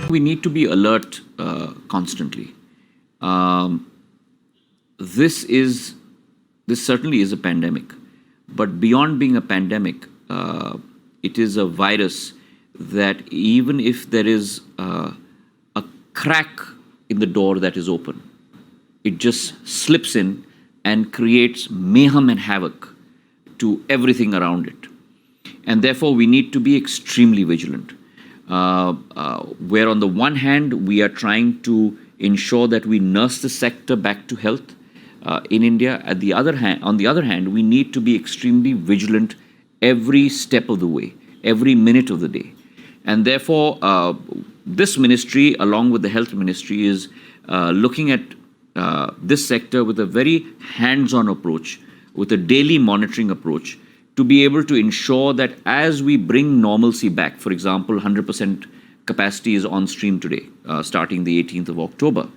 We need to be alert constantly. This certainly is a pandemic, but beyond being a pandemic, it is a virus that even if there is a crack in the door that is open, it just slips in and creates mayhem and havoc to everything around it. And therefore, we need to be extremely vigilant. Where on the one hand, we are trying to ensure that we nurse the sector back to health in India. On the other hand, we need to be extremely vigilant every step of the way, every minute of the day. And therefore, this ministry, along with the health ministry, is looking at this sector with a very hands-on approach, with a daily monitoring approach, to be able to ensure that as we bring normalcy back, for example, 100% capacity is on stream today, starting the 18th of October.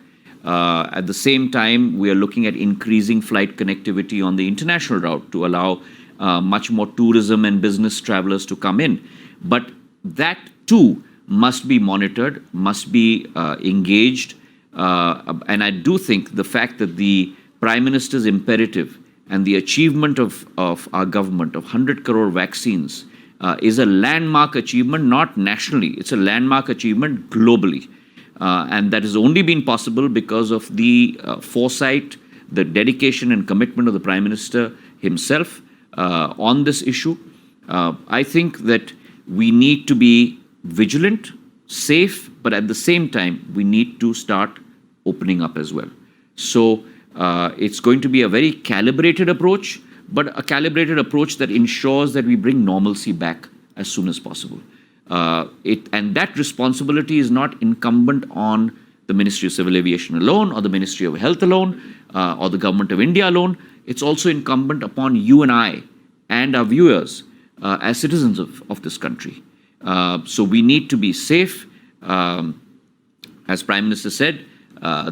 At the same time, we are looking at increasing flight connectivity on the international route to allow much more tourism and business travelers to come in. But that too must be monitored, must be engaged. And I do think the fact that the Prime Minister's imperative and the achievement of our government of 100 crore vaccines is a landmark achievement, not nationally. It's a landmark achievement globally. And that has only been possible because of the foresight, the dedication and commitment of the Prime Minister himself on this issue. I think that we need to be vigilant, safe, but at the same time, we need to start opening up as well. So it's going to be a very calibrated approach, but a calibrated approach that ensures that we bring normalcy back as soon as possible. And that responsibility is not incumbent on the Ministry of Civil Aviation alone, or the Ministry of Health alone, or the Government of India alone. It's also incumbent upon you and I and our viewers as citizens of this country. So we need to be safe. As Prime Minister said,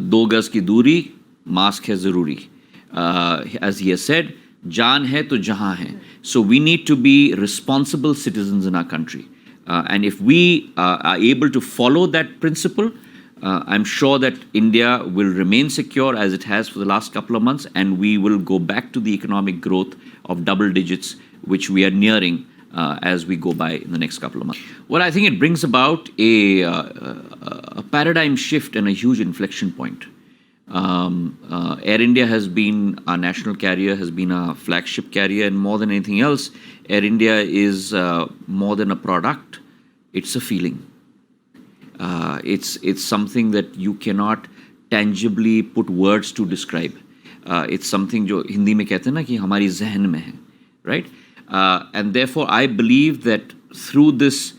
"Do gaz ki duri, mask hai zaruri." As he has said, "Jaan hai to jahan hai." So we need to be responsible citizens in our country. And if we are able to follow that principle, I'm sure that India will remain secure as it has for the last couple of months, and we will go back to the economic growth of double digits, which we are nearing as we go by in the next couple of months. Well, I think it brings about a paradigm shift and a huge inflection point. Air India has been our national carrier, has been our flagship carrier, and more than anything else, Air India is more than a product, it's a feeling. It's something that you cannot tangibly put words to describe. It's something जो हिंदी में कहते हैं ना कि हमारी ज़हन में है, right? And therefore, I believe that through this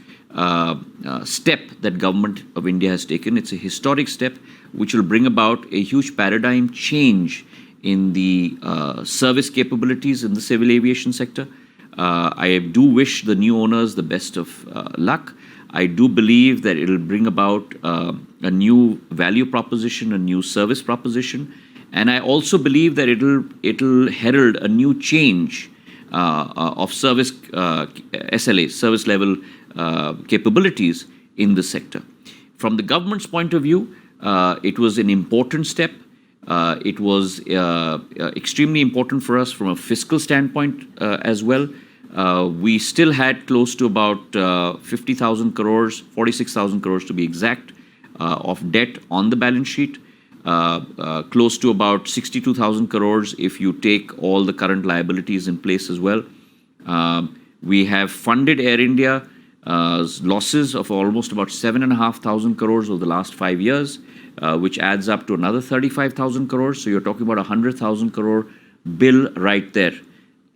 step that Government of India has taken, it's a historic step which will bring about a huge paradigm change in the service capabilities in the civil aviation sector. I do wish the new owners the best of luck. I do believe that it will bring about a new value proposition, a new service proposition, and I also believe that it'll herald a new change of service SLA, service level capabilities in the sector. From the government's point of view, it was an important step. It was extremely important for us from a fiscal standpoint as well. We still had close to about 50,000 crores, 46,000 crores to be exact, of debt on the balance sheet. Close to about 62,000 crores if you take all the current liabilities in place as well. We have funded Air India's losses of almost about 7,500 crores over the last 5 years, which adds up to another 35,000 crores. So you're talking about 100,000 crore bill right there.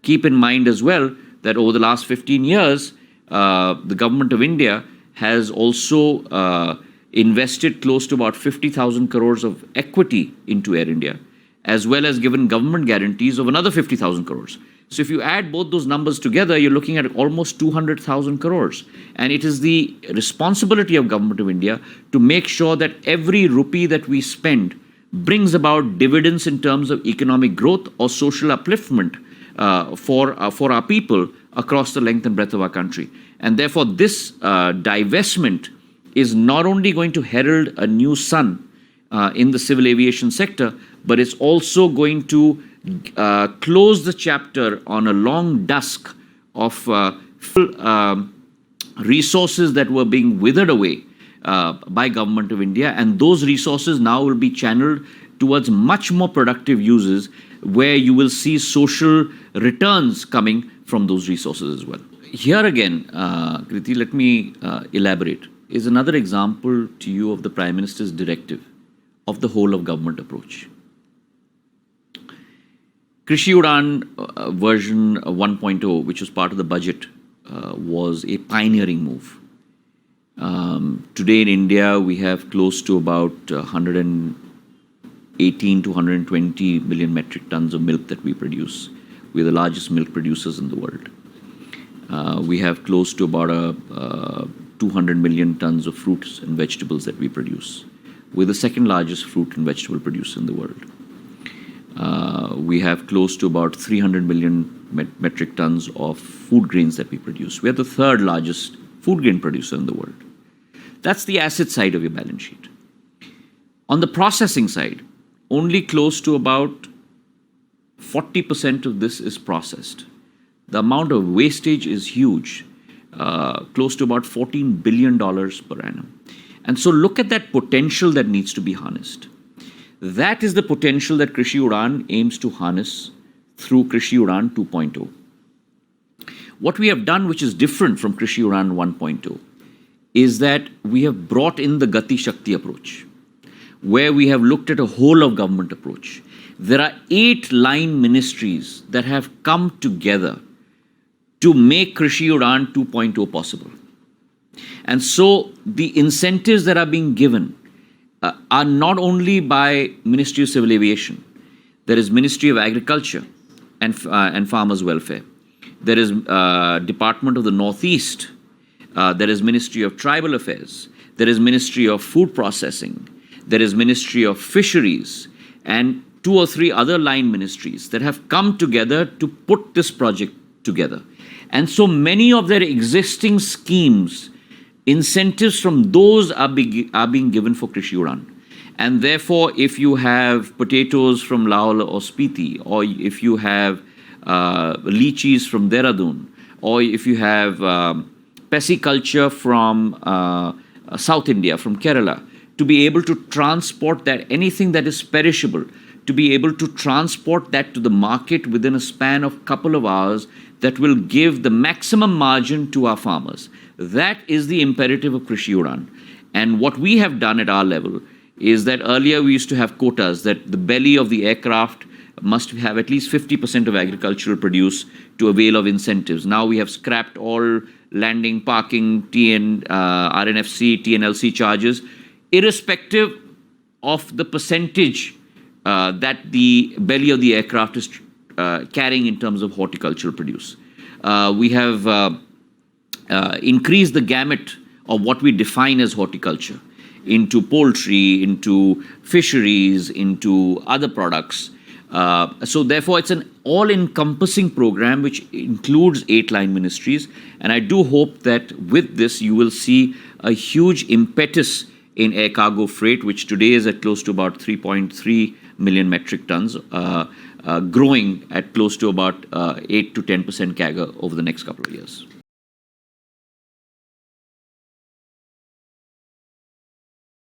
Keep in mind as well that over the last 15 years, the Government of India has also invested close to about 50,000 crores of equity into Air India, as well as given government guarantees of another 50,000 crores. So if you add both those numbers together, you're looking at almost 200,000 crores. And it is the responsibility of Government of India to make sure that every rupee that we spend brings about dividends in terms of economic growth or social upliftment for our people across the length and breadth of our country. And therefore, this divestment is not only going to herald a new sun in the civil aviation sector, but it's also going to close the chapter on a long dusk of resources that were being withered away by Government of India, and those resources now will be channeled towards much more productive uses where you will see social returns coming from those resources as well. Here again, Kriti, let me elaborate, is another example to you of the Prime Minister's directive of the whole of government approach. Krishi Udan version 1.0, which was part of the budget, was a pioneering move. Today in India, we have close to about 118 to 120 million metric tons of milk that we produce. We're the largest milk producers in the world. We have close to about 200 million tons of fruits and vegetables that we produce. We're the second largest fruit and vegetable producer in the world. We have close to about 300 million metric tons of food grains that we produce. We are the third largest food grain producer in the world. That's the asset side of your balance sheet. On the processing side, only close to about 40% of this is processed. The amount of wastage is huge, close to about $14 billion per annum. And so look at that potential that needs to be harnessed. That is the potential that Krishi Udan aims to harness through Krishi Udan 2.0. What we have done, which is different from Krishi Udan 1.0, is that we have brought in the Gati Shakti approach, where we have looked at a whole of government approach. There are 8 line ministries that have come together to make Krishi Udan 2.0 possible. And so the incentives that are being given are not only by Ministry of Civil Aviation. There is Ministry of Agriculture and Farmers Welfare. There is Department of the Northeast. There is Ministry of Tribal Affairs. There is Ministry of Food Processing. There is Ministry of Fisheries, and 2 or 3 other line ministries that have come together to put this project together. And so many of their existing schemes, incentives from those are being given for Krishi Udan. And therefore, if you have potatoes from Lahaul or Spiti, or if you have lychees from Dehradun, or if you have pisciculture from South India, from Kerala, to be able to transport that, anything that is perishable, to be able to transport that to the market within a span of a couple of hours that will give the maximum margin to our farmers. That is the imperative of Krishi Udan. And what we have done at our level is that earlier we used to have quotas that the belly of the aircraft must have at least 50% of agricultural produce to avail of incentives. Now we have scrapped all landing, parking, RNFC, TNLC charges, irrespective of the percentage that the belly of the aircraft is carrying in terms of horticultural produce. We have increased the gamut of what we define as horticulture into poultry, into fisheries, into other products. So therefore, it's an all-encompassing program which includes 8 line ministries. And I do hope that with this, you will see a huge impetus in air cargo freight, which today is at close to about 3.3 million metric tons, growing at close to about 8 to 10% CAGR over the next couple of years.